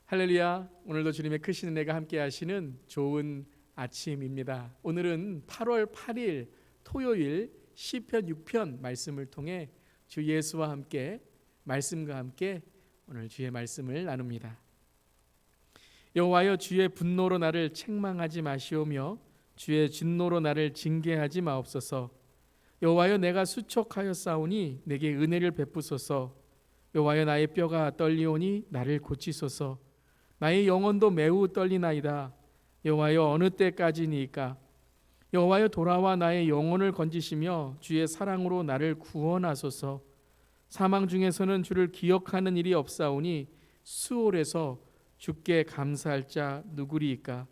할렐루야. 오늘도 주님의 크신 은혜가 함께 하시는 좋은 아침입니다. 오늘은 8월 8일 토요일 시편 6편 말씀을 통해 주 예수와 함께 말씀과 함께 오늘 주의 말씀을 나눕니다. 여호와여, 주의 분노로 나를 책망하지 마시오며 주의 진노로 나를 징계하지 마옵소서. 여호와여, 내가 수척하였사오니 내게 은혜를 베푸소서. 여호와여, 나의 뼈가 떨리오니 나를 고치소서. 나의 영혼도 매우 떨리나이다. 여호와여, 어느 때까지니까? 여호와여, 돌아와 나의 영혼을 건지시며 주의 사랑으로 나를 구원하소서. 사망 중에서는 주를 기억하는 일이 없사오니 수월에서 주께 감사할 자 누구리이까?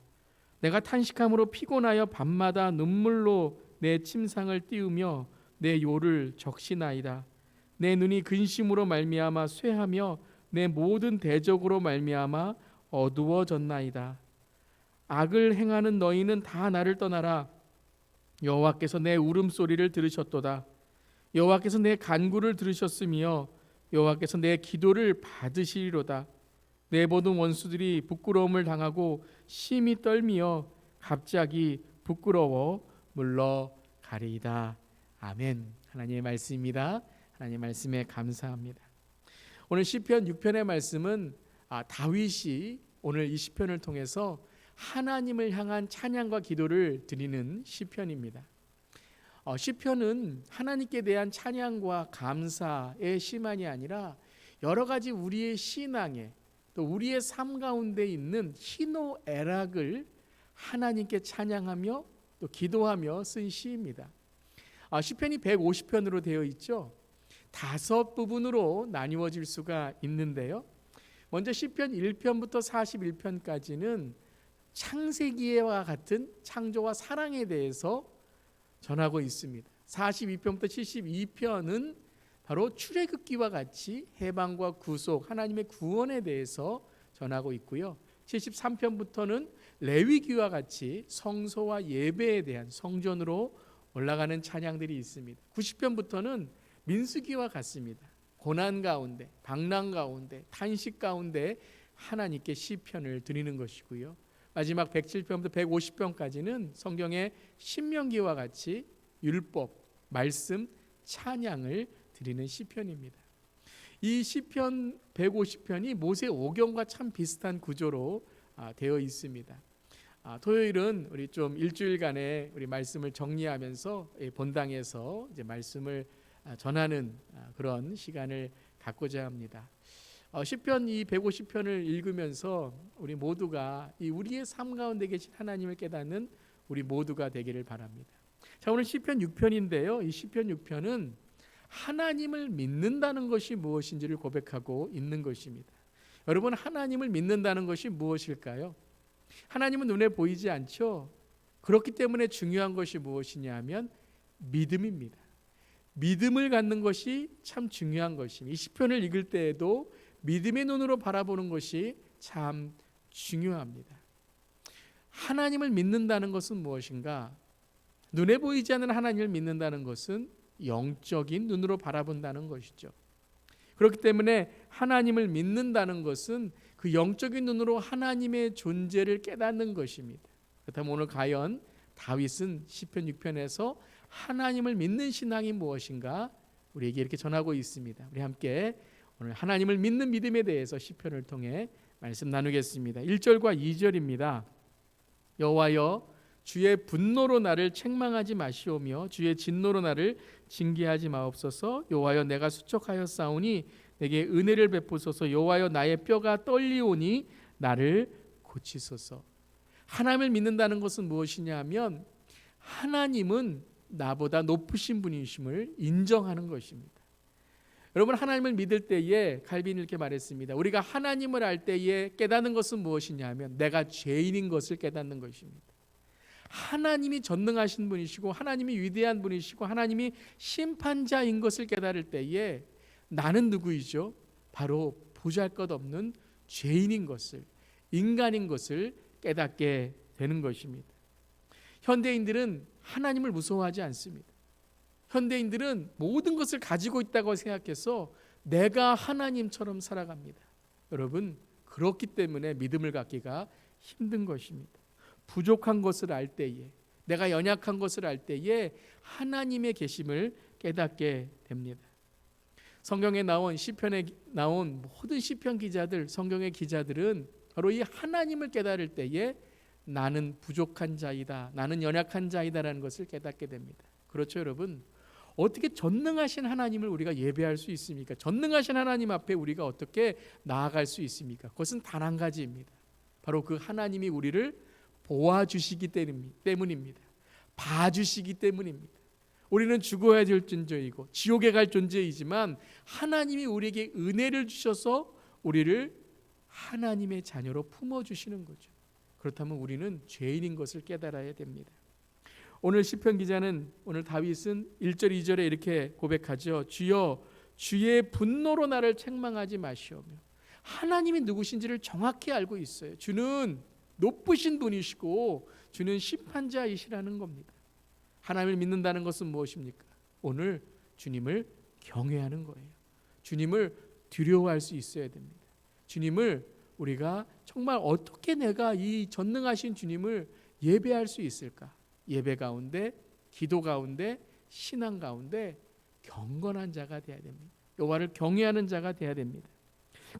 내가 탄식함으로 피곤하여 밤마다 눈물로 내 침상을 띄우며 내 요를 적시나이다. 내 눈이 근심으로 말미암아 쇠하며 내 모든 대적으로 말미암아 어두워졌나이다. 악을 행하는 너희는 다 나를 떠나라. 여호와께서 내 울음소리를 들으셨도다. 여호와께서 내 간구를 들으셨으며 여호와께서 내 기도를 받으시리로다. 내 모든 원수들이 부끄러움을 당하고 심히 떨미어 갑자기 부끄러워 물러가리이다. 아멘. 하나님의 말씀입니다. 하나님의 말씀에 감사합니다. 오늘 시편 6편의 말씀은 다윗이 오늘 이 시편을 통해서 하나님을 향한 찬양과 기도를 드리는 시편입니다. 시편은 하나님께 대한 찬양과 감사의 시만이 아니라 여러 가지 우리의 신앙에 또 우리의 삶 가운데 있는 희노애락을 하나님께 찬양하며 또 기도하며 쓴 시입니다. 시편이 150편으로 되어 있죠. 5부분으로 나뉘어질 수가 있는데요. 먼저 시편 1편부터 41편까지는 창세기와 같은 창조와 사랑에 대해서 전하고 있습니다. 42편부터 72편은 바로 출애굽기와 같이 해방과 구속, 하나님의 구원에 대해서 전하고 있고요. 73편부터는 레위기와 같이 성소와 예배에 대한 성전으로 올라가는 찬양들이 있습니다. 90편부터는 민수기와 같습니다. 고난 가운데, 방랑 가운데, 탄식 가운데 하나님께 시편을 드리는 것이고요. 마지막 107편부터 150편까지는 성경의 신명기와 같이 율법, 말씀, 찬양을 드리는 시편입니다. 이 시편 150편이 모세 오경과 참 비슷한 구조로 되어 있습니다. 토요일은 우리 좀 일주일간의 우리 말씀을 정리하면서 본당에서 이제 말씀을 전하는 그런 시간을 갖고자 합니다. 시편 이 150편을 읽으면서 우리 모두가 이 우리의 삶 가운데 계신 하나님을 깨닫는 우리 모두가 되기를 바랍니다. 자, 오늘 시편 6편인데요. 이 시편 6편은 하나님을 믿는다는 것이 무엇인지를 고백하고 있는 것입니다. 여러분, 하나님을 믿는다는 것이 무엇일까요? 하나님은 눈에 보이지 않죠. 그렇기 때문에 중요한 것이 무엇이냐 하면 믿음입니다. 믿음을 갖는 것이 참 중요한 것입니다. 이 시편을 읽을 때에도 믿음의 눈으로 바라보는 것이 참 중요합니다. 하나님을 믿는다는 것은 무엇인가? 눈에 보이지 않는 하나님을 믿는다는 것은 영적인 눈으로 바라본다는 것이죠. 그렇기 때문에 하나님을 믿는다는 것은 그 영적인 눈으로 하나님의 존재를 깨닫는 것입니다. 그렇다면 오늘 과연 다윗은 시편 6편에서 하나님을 믿는 신앙이 무엇인가 우리에게 이렇게 전하고 있습니다. 우리 함께 오늘 하나님을 믿는 믿음에 대해서 시편을 통해 말씀 나누겠습니다. 1절과 2절입니다. 여호와여, 주의 분노로 나를 책망하지 마시오며 주의 진노로 나를 징계하지 마옵소서. 여호와여, 내가 수척하였사오니 내게 은혜를 베푸소서. 여호와여, 나의 뼈가 떨리오니 나를 고치소서. 하나님을 믿는다는 것은 무엇이냐 하면 하나님은 나보다 높으신 분이심을 인정하는 것입니다. 여러분, 하나님을 믿을 때에 칼빈이 이렇게 말했습니다. 우리가 하나님을 알 때에 깨닫는 것은 무엇이냐 하면 내가 죄인인 것을 깨닫는 것입니다. 하나님이 전능하신 분이시고 하나님이 위대한 분이시고 하나님이 심판자인 것을 깨달을 때에 나는 누구이죠? 바로 보잘것없는 죄인인 것을, 인간인 것을 깨닫게 되는 것입니다. 현대인들은 하나님을 무서워하지 않습니다. 현대인들은 모든 것을 가지고 있다고 생각해서 내가 하나님처럼 살아갑니다. 여러분, 그렇기 때문에 믿음을 갖기가 힘든 것입니다. 부족한 것을 알 때에, 내가 연약한 것을 알 때에 하나님의 계심을 깨닫게 됩니다. 성경에 나온 시편에 나온 모든 시편 기자들, 성경의 기자들은 바로 이 하나님을 깨달을 때에 나는 부족한 자이다, 나는 연약한 자이다라는 것을 깨닫게 됩니다. 그렇죠, 여러분? 어떻게 전능하신 하나님을 우리가 예배할 수 있습니까? 전능하신 하나님 앞에 우리가 어떻게 나아갈 수 있습니까? 그것은 단 한 가지입니다. 바로 그 하나님이 우리를 보아주시기 때문입니다. 봐주시기 때문입니다. 우리는 죽어야 될 존재이고 지옥에 갈 존재이지만 하나님이 우리에게 은혜를 주셔서 우리를 하나님의 자녀로 품어주시는 거죠. 그렇다면 우리는 죄인인 것을 깨달아야 됩니다. 오늘 시편 기자는, 오늘 다윗은 1절 2절에 이렇게 고백하죠. 주여 주의 분노로 나를 책망하지 마시오며. 하나님이 누구신지를 정확히 알고 있어요. 주는 높으신 분이시고 주는 심판자이시라는 겁니다. 하나님을 믿는다는 것은 무엇입니까? 오늘 주님을 경외하는 거예요. 주님을 두려워할 수 있어야 됩니다. 주님을 우리가 정말 어떻게 내가 이 전능하신 주님을 예배할 수 있을까? 예배 가운데, 기도 가운데, 신앙 가운데 경건한 자가 되어야 됩니다. 여호와를 경외하는 자가 되어야 됩니다.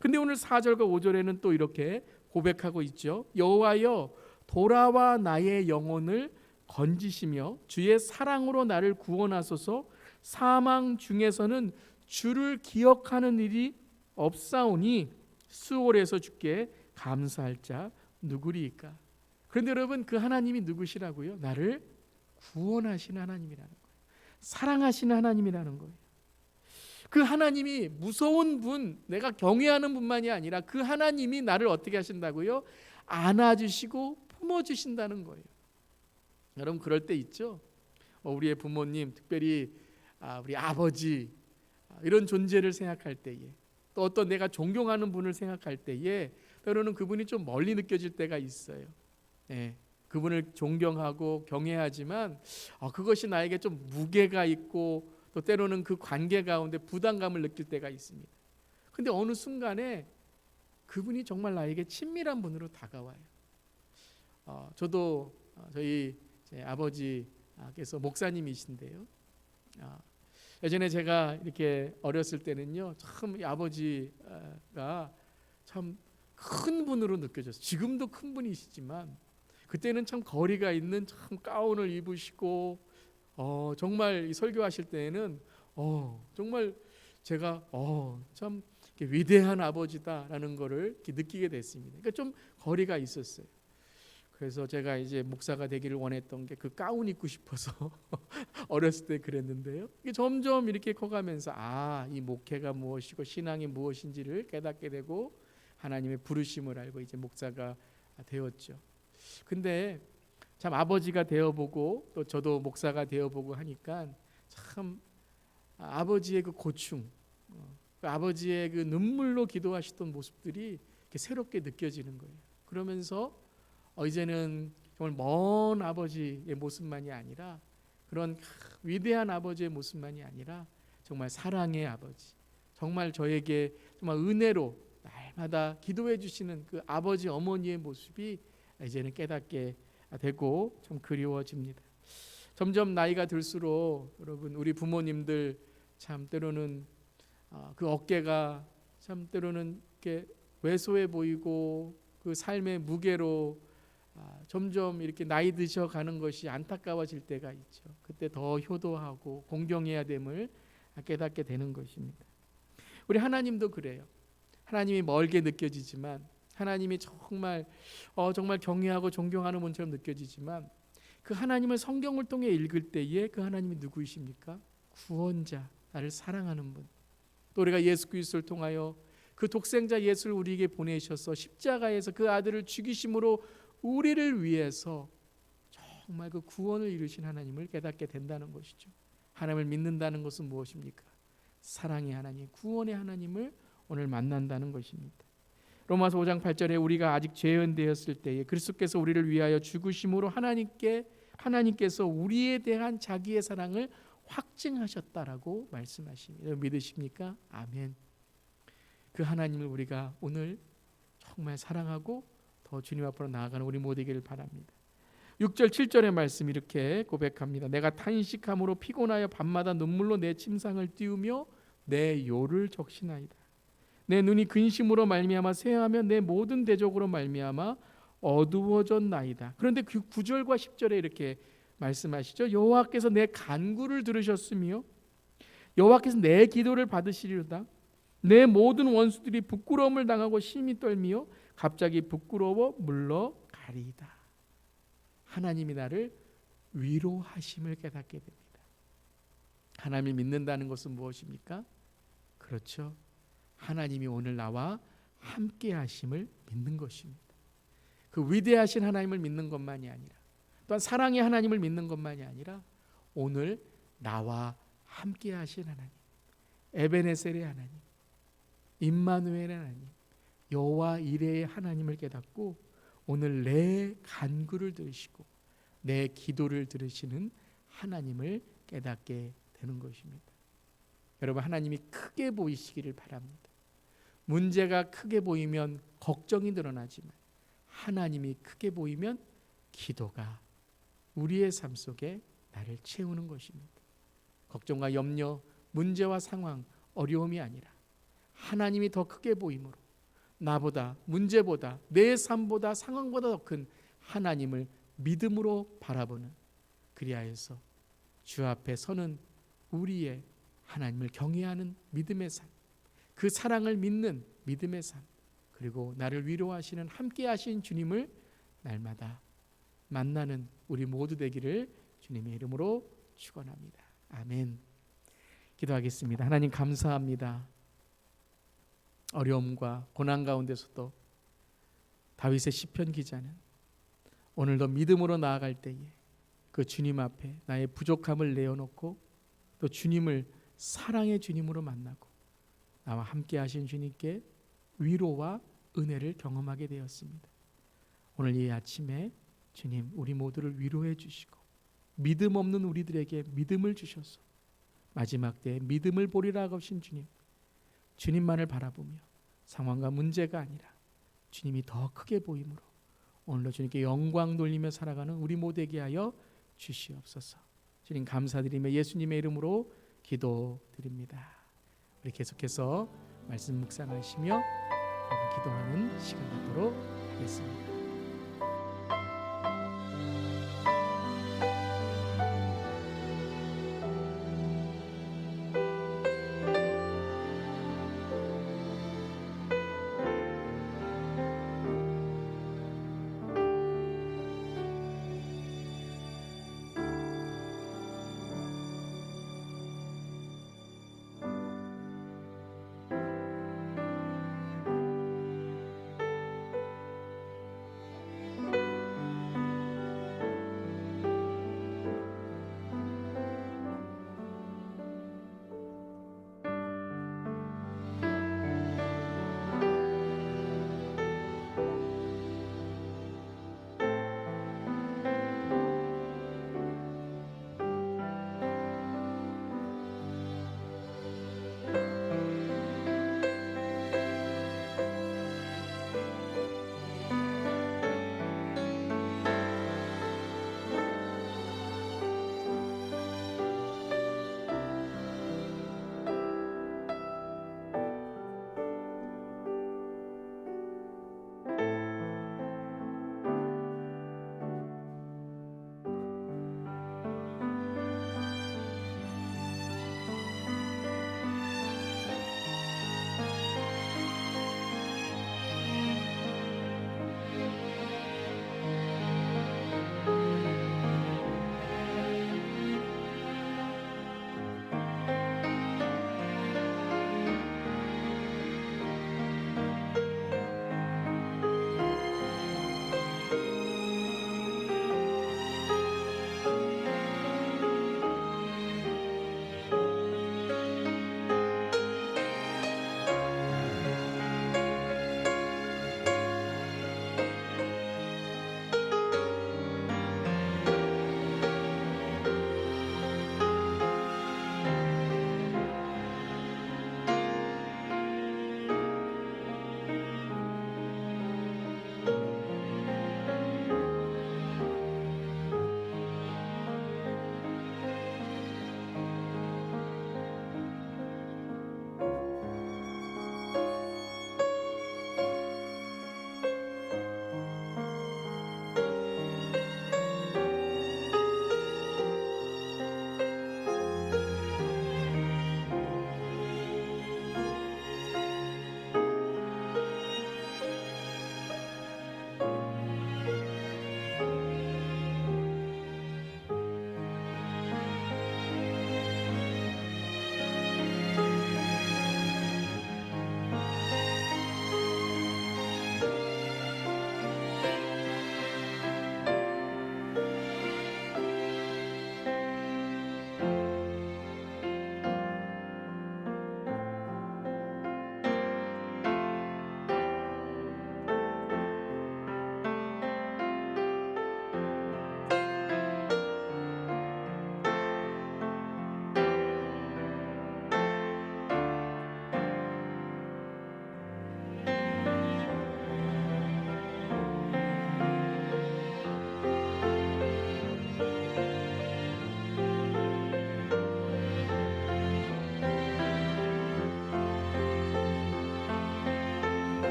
근데 오늘 4절과 5절에는 또 이렇게 고백하고 있죠. 여호와여 돌아와 나의 영혼을 건지시며 주의 사랑으로 나를 구원하소서. 사망 중에서는 주를 기억하는 일이 없사오니 수월에서 주께 감사할 자 누구리이까. 그런데 여러분, 그 하나님이 누구시라고요? 나를 구원하시는 하나님이라는 거예요. 사랑하시는 하나님이라는 거예요. 그 하나님이 무서운 분, 내가 경외하는 분만이 아니라 그 하나님이 나를 어떻게 하신다고요? 안아주시고 품어주신다는 거예요. 여러분, 그럴 때 있죠. 우리의 부모님, 특별히 우리 아버지, 이런 존재를 생각할 때에, 또 어떤 내가 존경하는 분을 생각할 때에 때로는 그분이 좀 멀리 느껴질 때가 있어요. 네, 그분을 존경하고 경외하지만 그것이 나에게 좀 무게가 있고 또 때로는 그 관계 가운데 부담감을 느낄 때가 있습니다. 근데 어느 순간에 그분이 정말 나에게 친밀한 분으로 다가와요. 저도 저희 제 아버지께서 목사님이신데요. 예전에 제가 이렇게 어렸을 때는요, 참 이 아버지가 참 큰 분으로 느껴졌어요. 지금도 큰 분이시지만 그때는 참 거리가 있는 참 가운을 입으시고 정말 이 설교하실 때에는 정말 제가 참 위대한 아버지다라는 거를 이렇게 느끼게 됐습니다. 그러니까 좀 거리가 있었어요. 그래서 제가 이제 목사가 되기를 원했던 게 그 가운 입고 싶어서 어렸을 때 그랬는데요. 이게 점점 이렇게 커가면서 이 목회가 무엇이고 신앙이 무엇인지를 깨닫게 되고 하나님의 부르심을 알고 이제 목사가 되었죠. 근데 참 아버지가 되어보고 또 저도 목사가 되어보고 하니까 참 아버지의 그 고충, 그 아버지의 그 눈물로 기도하시던 모습들이 이렇게 새롭게 느껴지는 거예요. 그러면서 이제는 정말 먼 아버지의 모습만이 아니라 그런 위대한 아버지의 모습만이 아니라 정말 사랑의 아버지, 정말 저에게 정말 은혜로 날마다 기도해 주시는 그 아버지 어머니의 모습이 이제는 깨닫게 되고 참 그리워집니다. 점점 나이가 들수록 여러분, 우리 부모님들 참 때로는 그 어깨가 참 때로는 이렇게 왜소해 보이고 그 삶의 무게로 점점 이렇게 나이 드셔 가는 것이 안타까워질 때가 있죠. 그때 더 효도하고 공경해야 됨을 깨닫게 되는 것입니다. 우리 하나님도 그래요. 하나님이 멀게 느껴지지만, 하나님이 정말 경외하고 존경하는 분처럼 느껴지지만, 그 하나님을 성경을 통해 읽을 때에 그 하나님이 누구이십니까? 구원자, 나를 사랑하는 분. 또 우리가 예수 그리스도를 통하여 그 독생자 예수를 우리에게 보내셔서 십자가에서 그 아들을 죽이심으로 우리를 위해서 정말 그 구원을 이루신 하나님을 깨닫게 된다는 것이죠. 하나님을 믿는다는 것은 무엇입니까? 사랑의 하나님, 구원의 하나님을 오늘 만난다는 것입니다. 로마서 5장 8절에 우리가 아직 죄인 되었을 때에 그리스도께서 우리를 위하여 죽으심으로 하나님께서 우리에 대한 자기의 사랑을 확증하셨다라고 말씀하십니다. 믿으십니까? 아멘. 그 하나님을 우리가 오늘 정말 사랑하고 더 주님 앞으로 나아가는 우리 모두 되기를 바랍니다. 6절 7절의 말씀 이렇게 고백합니다. 내가 탄식함으로 피곤하여 밤마다 눈물로 내 침상을 띄우며 내 요를 적시나이다. 내 눈이 근심으로 말미암아 쇠하며 내 모든 대적으로 말미암아 어두워졌나이다. 그런데 그 9절과 10절에 이렇게 말씀하시죠. 여호와께서 내 간구를 들으셨으며 여호와께서 내 기도를 받으시리로다. 내 모든 원수들이 부끄러움을 당하고 심히 떨미어 갑자기 부끄러워 물러가리이다. 하나님이 나를 위로하심을 깨닫게 됩니다. 하나님을 믿는다는 것은 무엇입니까? 그렇죠. 하나님이 오늘 나와 함께 하심을 믿는 것입니다. 그 위대하신 하나님을 믿는 것만이 아니라 또한 사랑의 하나님을 믿는 것만이 아니라 오늘 나와 함께 하신 하나님, 에베네셀의 하나님, 임마누엘의 하나님, 여호와 이레의 하나님을 깨닫고 오늘 내 간구를 들으시고 내 기도를 들으시는 하나님을 깨닫게 되는 것입니다. 여러분, 하나님이 크게 보이시기를 바랍니다. 문제가 크게 보이면 걱정이 늘어나지만 하나님이 크게 보이면 기도가 우리의 삶 속에 나를 채우는 것입니다. 걱정과 염려, 문제와 상황, 어려움이 아니라 하나님이 더 크게 보이므로 나보다, 문제보다, 내 삶보다, 상황보다 더 큰 하나님을 믿음으로 바라보는, 그리하여서 주 앞에 서는 우리의 하나님을 경외하는 믿음의 삶, 그 사랑을 믿는 믿음의 삶, 그리고 나를 위로하시는 함께 하신 주님을 날마다 만나는 우리 모두 되기를 주님의 이름으로 축원합니다. 아멘. 기도하겠습니다. 하나님 감사합니다. 어려움과 고난 가운데서도 다윗의 시편 기자는 오늘도 믿음으로 나아갈 때에 그 주님 앞에 나의 부족함을 내어놓고 또 주님을 사랑의 주님으로 만나고 나와 함께 하신 주님께 위로와 은혜를 경험하게 되었습니다. 오늘 이 아침에 주님 우리 모두를 위로해 주시고 믿음 없는 우리들에게 믿음을 주셔서 마지막 때에 믿음을 보리라 하신 주님, 주님만을 바라보며 상황과 문제가 아니라 주님이 더 크게 보임으로 오늘도 주님께 영광 돌리며 살아가는 우리 모두에게 하여 주시옵소서. 주님 감사드리며 예수님의 이름으로 기도드립니다. 우리 계속해서 말씀 묵상하시며 기도하는 시간 갖도록 하겠습니다.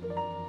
주시옵소서.